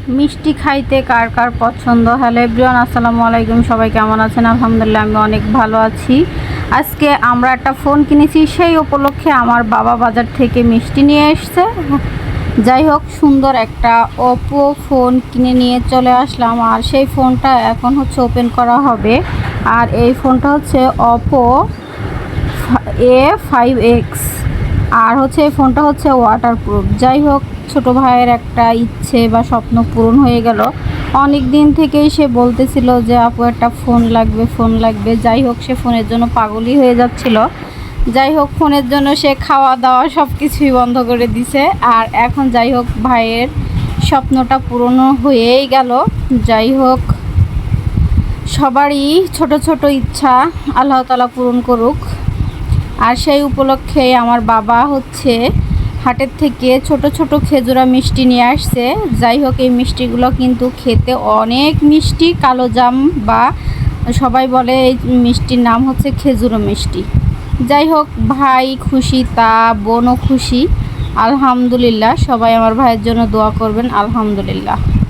মিষ্টি খাইতে কার কার পছন্দ। হ্যালো এভরিওয়ান, আসসালামু আলাইকুম। সবাই কেমন আছেন? আলহামদুলিল্লাহ আমি অনেক ভালো আছি। আজকে আমরা একটা ফোন কিনেছি, সেই উপলক্ষে আমার বাবা বাজার থেকে মিষ্টি নিয়ে এসছে। যাই হোক, সুন্দর একটা ওপো ফোন কিনে নিয়ে চলে আসলাম। আর সেই ফোনটা এখন হচ্ছে ওপেন করা হবে। আর এই ফোনটা হচ্ছে ওপো A5X। আর হচ্ছে এই ফোনটা হচ্ছে ওয়াটারপ্রুফ। যাই হোক, ছোট ভাইয়ের একটা ইচ্ছে বা স্বপ্ন পূরণ হয়ে গেল। অনেক দিন থেকেই সে বলতেছিল যে আপু একটা ফোন লাগবে, ফোন লাগবে। যাই হোক, সে ফোনের জন্য পাগলই হয়ে যাচ্ছিল। যাই হোক, ফোনের জন্য সে খাওয়া দাওয়া সব কিছুই বন্ধ করে দিছে। আর এখন যাই হোক, ভাইয়ের স্বপ্নটা পূরণ হয়েই গেল। যাই হোক, সবারই ছোট ছোট ইচ্ছা আল্লাহ তাআলা পূরণ করুক। আর সেই উপলক্ষে আমার বাবা হচ্ছে হাটের থেকে ছোট ছোট খেজুরা মিষ্টি নিয়ে আসছে। যাই হোক, এই মিষ্টিগুলো কিন্তু খেতে অনেক মিষ্টি, কালো জাম বা সবাই বলে এই মিষ্টির নাম হচ্ছে খেজুরো মিষ্টি। যাই হোক, ভাই খুশি, তা বোনও খুশি। আলহামদুলিল্লাহ, সবাই আমার ভাইয়ের জন্য দোয়া করবেন। আলহামদুলিল্লাহ।